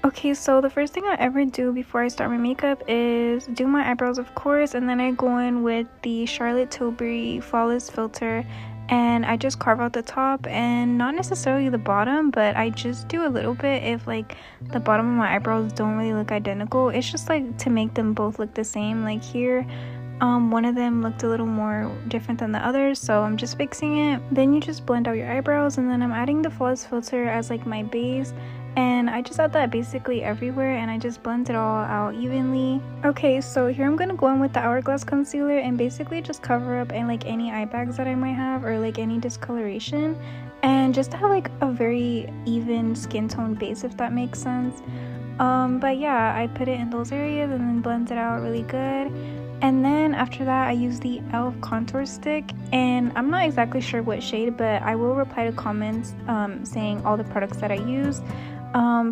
Okay, so the first thing I ever do before I start my makeup is do my eyebrows, of course, and then I go in with the Charlotte Tilbury Flawless Filter and I just carve out the top and not necessarily the bottom, but I just do a little bit if like the bottom of my eyebrows don't really look identical. It's just like to make them both look the same. Like here, one of them looked a little more different than the others, so I'm just fixing it. Then you just blend out your eyebrows, and then I'm adding the Flawless Filter as like my base, and I just add that basically everywhere and I just blend it all out evenly. Okay, so here I'm gonna go in with the Hourglass concealer and basically just cover up and like any eye bags that I might have or like any discoloration, and just to have like a very even skin tone base, if that makes sense. But yeah, I put it in those areas and then blend it out really good. And then after that, I use the e.l.f. contour stick, and I'm not exactly sure what shade, but I will reply to comments saying all the products that I use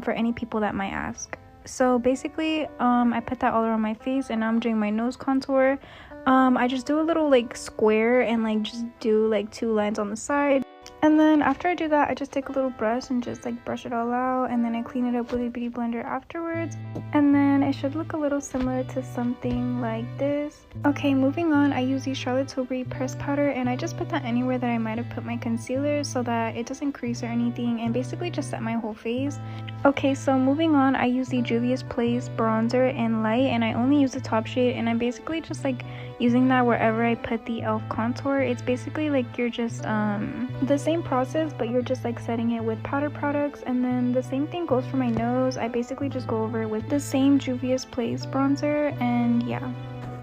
for any people that might ask. So basically, I put that all around my face, and now I'm doing my nose contour. I just do a little like square and like just do like 2 lines on the side. And then after I do that, I just take a little brush and just like brush it all out, and then I clean it up with a beauty blender afterwards, and then it should look a little similar to something like this. Okay, moving on, I use the Charlotte Tilbury pressed powder, and I just put that anywhere that I might have put my concealer so that it doesn't crease or anything, and basically just set my whole face. Okay, so moving on, I use the Juvia's Place bronzer in light, and I only use the top shade, and I'm basically just like using that wherever I put the e.l.f. contour. It's basically like you're just the same process, but you're just like setting it with powder products. And then the same thing goes for my nose. I basically just go over it with the same Juvia's Place bronzer, and yeah.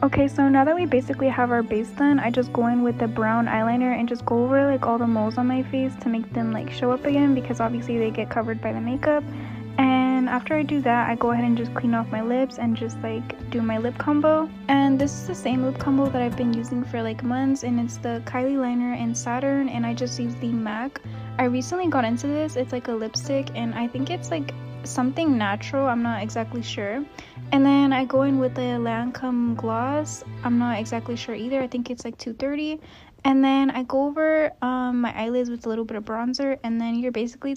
Okay, so now that we basically have our base done, I just go in with the brown eyeliner and just go over like all the moles on my face to make them like show up again, because obviously they get covered by the makeup. And after I do that, I go ahead and just clean off my lips and just like do my lip combo. And this is the same lip combo that I've been using for like months, and it's the Kylie liner in Saturn, and I just use the MAC. I recently got into this. It's like a lipstick, and I think it's like something natural, I'm not exactly sure. And then I go in with the Lancome gloss. I'm not exactly sure either. I think it's like 230. And then I go over my eyelids with a little bit of bronzer, and then you're basically done.